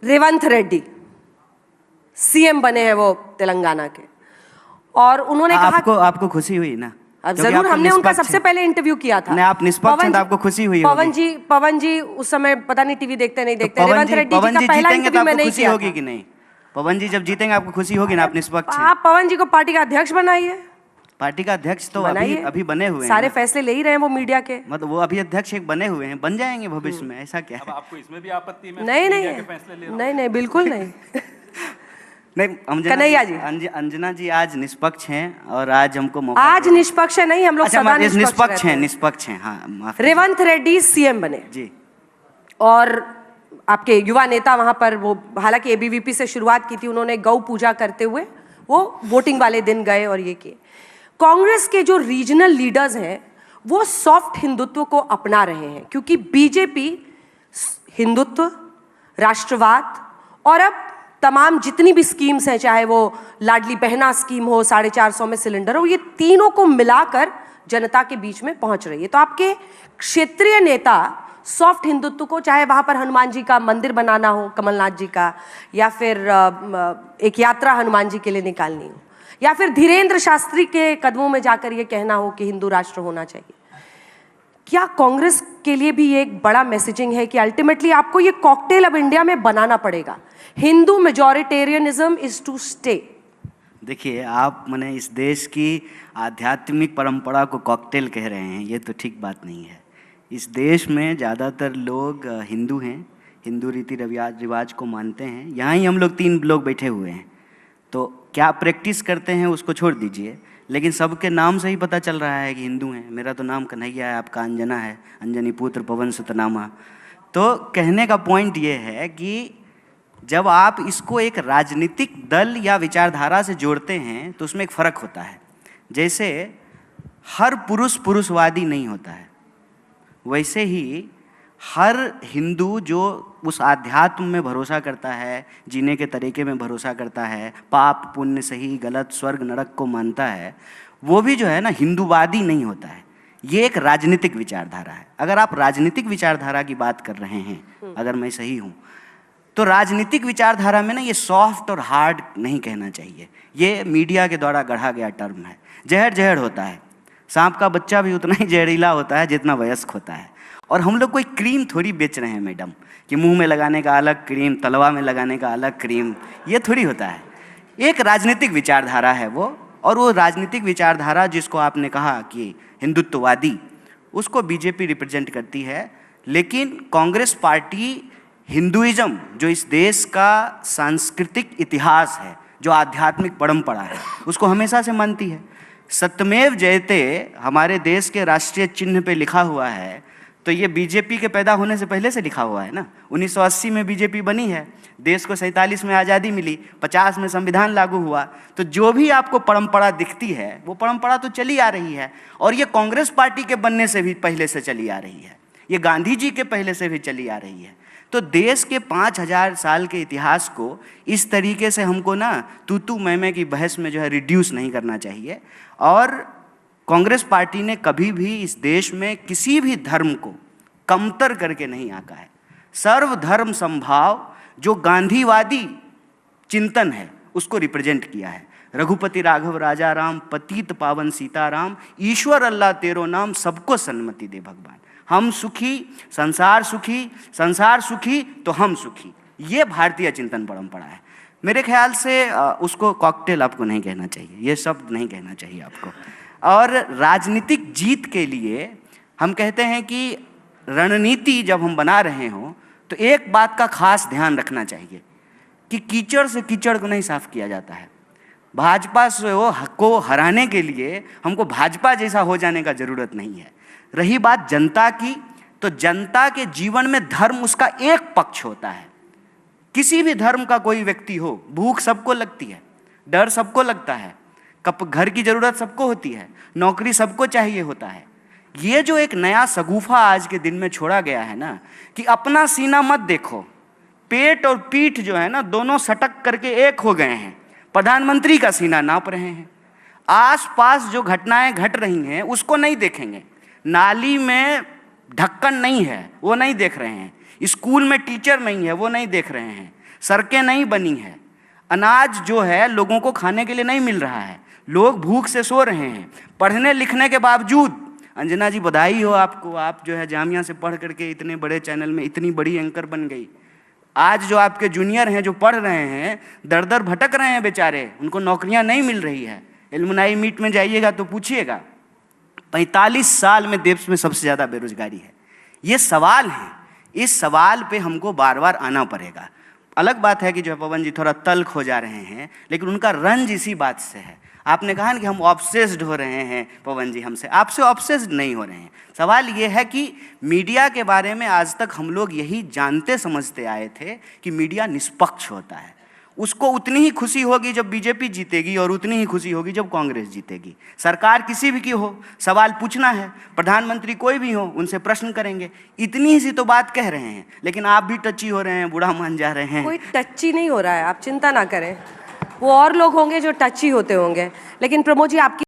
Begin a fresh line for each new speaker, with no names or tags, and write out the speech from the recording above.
Revanth Reddy CM बने हैं वो तेलंगाना के, और उन्होंने कहा
आपको खुशी हुई ना?
अब जरूर, हमने उनका सबसे पहले इंटरव्यू किया था।
नहीं, आप निष्पक्ष हैं तो आपको खुशी हुई होगी।
पवन जी उस समय पता नहीं टीवी देखते नहीं देखते।
तो
रेवंत रेड्डी जी का पहला इंटरव्यू मैं नहीं किया
होगी कि नहीं? पवन जी जब जीतेंगे आपको खुशी होगी ना? आप निष्पक्ष हैं।
आप पवन जी को पार्टी का अध्यक्ष बनाइए।
पार्टी का अध्यक्ष तो अभी बने हुए हैं,
सारे फैसले ले ही रहे हैं वो मीडिया के।
मतलब वो अभी अध्यक्ष एक बने हुए हैं, बन जाएंगे भविष्य में, ऐसा क्या है?
अब आपको इसमें भी आपत्ति में
नहीं बिल्कुल नहीं।
नहीं,
कन्हैया जी,
अंजना जी आज निष्पक्ष हैं और आज हमको मौका
आज निष्पक्ष है नहीं, हम लोग सदा
निष्पक्ष हैं। हाँ,
रेवंत रेड्डी सीएम बने
जी,
और आपके युवा नेता वहां पर वो, हालांकि एबीवीपी से शुरुआत की थी उन्होंने, गौ पूजा करते हुए वो वोटिंग वाले दिन गए और ये किए। कांग्रेस के जो रीजनल लीडर्स हैं वो सॉफ्ट हिंदुत्व को अपना रहे हैं, क्योंकि बीजेपी हिंदुत्व, राष्ट्रवाद और अब तमाम जितनी भी स्कीम्स हैं, चाहे वो लाडली बहना स्कीम हो, 450 में सिलेंडर हो, ये तीनों को मिलाकर जनता के बीच में पहुंच रही है। तो आपके क्षेत्रीय नेता सॉफ्ट हिंदुत्व को, चाहे वहां पर हनुमान जी का मंदिर बनाना हो कमलनाथ जी का, या फिर एक यात्रा हनुमान जी के लिए निकालनी हो, या फिर धीरेन्द्र शास्त्री के कदमों में जाकर ये कहना हो कि हिंदू राष्ट्र होना चाहिए, क्या कांग्रेस के लिए भी ये एक बड़ा मैसेजिंग है कि अल्टीमेटली आपको ये कॉकटेल अब इंडिया में बनाना पड़ेगा? Hindu majoritarianism is to stay.
देखिए, आप मैंने इस देश की आध्यात्मिक परंपरा को कॉकटेल कह रहे हैं, ये तो ठीक बात नहीं है। इस देश में ज़्यादातर लोग हिंदू हैं, हिंदू रीति रिवाज को मानते हैं। यहाँ ही हम लोग 3 लोग बैठे हुए हैं, तो क्या प्रैक्टिस करते हैं उसको छोड़ दीजिए, लेकिन सबके नाम से ही पता चल रहा है कि हिंदू हैं। मेरा तो नाम कन्हैया है, आपका अंजना है, अंजनी पुत्र पवन सुत नामा। तो कहने का पॉइंट ये है कि जब आप इसको एक राजनीतिक दल या विचारधारा से जोड़ते हैं तो उसमें एक फ़र्क होता है। जैसे हर पुरुष पुरुषवादी नहीं होता है, वैसे ही हर हिंदू जो उस आध्यात्म में भरोसा करता है, जीने के तरीके में भरोसा करता है, पाप पुण्य सही गलत स्वर्ग नरक को मानता है, वो भी जो है ना हिंदूवादी नहीं होता है। ये एक राजनीतिक विचारधारा है। अगर आप राजनीतिक विचारधारा की बात कर रहे हैं, अगर मैं सही हूँ, तो राजनीतिक विचारधारा में ना ये सॉफ्ट और हार्ड नहीं कहना चाहिए। ये मीडिया के द्वारा गढ़ा गया टर्म है। जहर जहर होता है, सांप का बच्चा भी उतना ही जहरीला होता है जितना वयस्क होता है। और हम लोग कोई क्रीम थोड़ी बेच रहे हैं मैडम, कि मुंह में लगाने का अलग क्रीम, तलवा में लगाने का अलग क्रीम, ये थोड़ी होता है। एक राजनीतिक विचारधारा है वो, और वो राजनीतिक विचारधारा जिसको आपने कहा कि हिंदुत्ववादी, उसको बीजेपी रिप्रेजेंट करती है। लेकिन कांग्रेस पार्टी हिंदुइज्म, जो इस देश का सांस्कृतिक इतिहास है, जो आध्यात्मिक परंपरा है, उसको हमेशा से मानती है। सत्यमेव जयते हमारे देश के राष्ट्रीय चिन्ह पे लिखा हुआ है, तो ये बीजेपी के पैदा होने से पहले से लिखा हुआ है ना। 1980 में बीजेपी बनी है, देश को 47 में आज़ादी मिली, 50 में संविधान लागू हुआ। तो जो भी आपको परंपरा दिखती है वो परंपरा तो चली आ रही है, और ये कांग्रेस पार्टी के बनने से भी पहले से चली आ रही है, ये गांधी जी के पहले से भी चली आ रही है। तो देश के 5000 साल के इतिहास को इस तरीके से हमको ना तू मैं की बहस में जो है रिड्यूस नहीं करना चाहिए। और कांग्रेस पार्टी ने कभी भी इस देश में किसी भी धर्म को कमतर करके नहीं आंका है। सर्वधर्म समभाव जो गांधीवादी चिंतन है उसको रिप्रेजेंट किया है। रघुपति राघव राजा राम, पतित पावन सीताराम, ईश्वर अल्लाह तेरो नाम, सबको सन्मति दे भगवान। हम सुखी, संसार सुखी तो हम सुखी। ये भारतीय चिंतन परंपरा है। मेरे ख्याल से उसको कॉकटेल आपको नहीं कहना चाहिए, ये शब्द नहीं कहना चाहिए आपको। और राजनीतिक जीत के लिए हम कहते हैं कि रणनीति जब हम बना रहे हों तो एक बात का खास ध्यान रखना चाहिए कि कीचड़ से कीचड़ को नहीं साफ किया जाता है। भाजपा को हराने के लिए हमको भाजपा जैसा हो जाने का ज़रूरत नहीं है। रही बात जनता की, तो जनता के जीवन में धर्म उसका एक पक्ष होता है। किसी भी धर्म का कोई व्यक्ति हो, भूख सबको लगती है, डर सबको लगता है, घर की ज़रूरत सबको होती है, नौकरी सबको चाहिए होता है। ये जो एक नया सगुफा आज के दिन में छोड़ा गया है ना, कि अपना सीना मत देखो, पेट और पीठ जो है ना दोनों सटक करके एक हो गए हैं, प्रधानमंत्री का सीना नाप रहे हैं। आसपास जो घटनाएं घट रही हैं उसको नहीं देखेंगे, नाली में ढक्कन नहीं है वो नहीं देख रहे हैं, स्कूल में टीचर नहीं है, वो नहीं देख रहे हैं, सड़कें नहीं बनी है, अनाज जो है लोगों को खाने के लिए नहीं मिल रहा है, लोग भूख से सो रहे हैं। पढ़ने लिखने के बावजूद, अंजना जी बधाई हो आपको, आप जो है जामिया से पढ़ करके इतने बड़े चैनल में इतनी बड़ी एंकर बन गई। आज जो आपके जूनियर हैं जो पढ़ रहे हैं, दर दर भटक रहे हैं बेचारे, उनको नौकरियां नहीं मिल रही है। एलुमनाई मीट में जाइएगा तो पूछिएगा, 45 साल में देश में सबसे ज़्यादा बेरोजगारी है। ये सवाल है, इस सवाल पे हमको बार बार आना पड़ेगा। अलग बात है कि जो पवन जी थोड़ा तल्ख हो जा रहे हैं, लेकिन उनका रंज इसी बात से है। आपने कहा ना कि हम ऑब्सेस्ड हो रहे हैं पवन जी हमसे, आपसे ऑब्सेस्ड नहीं हो रहे हैं। सवाल ये है कि मीडिया के बारे में आज तक हम लोग यही जानते समझते आए थे कि मीडिया निष्पक्ष होता है। उसको उतनी ही खुशी होगी जब बीजेपी जीतेगी और उतनी ही खुशी होगी जब कांग्रेस जीतेगी। सरकार किसी भी की हो, सवाल पूछना है, प्रधानमंत्री कोई भी हो, उनसे प्रश्न करेंगे, इतनी ही सी तो बात कह रहे हैं। लेकिन आप भी टची हो रहे हैं, बुरा मान जा रहे हैं।
कोई टची नहीं हो रहा है, आप चिंता ना करें, वो और लोग होंगे जो टची होते होंगे। लेकिन प्रमोद जी, आपकी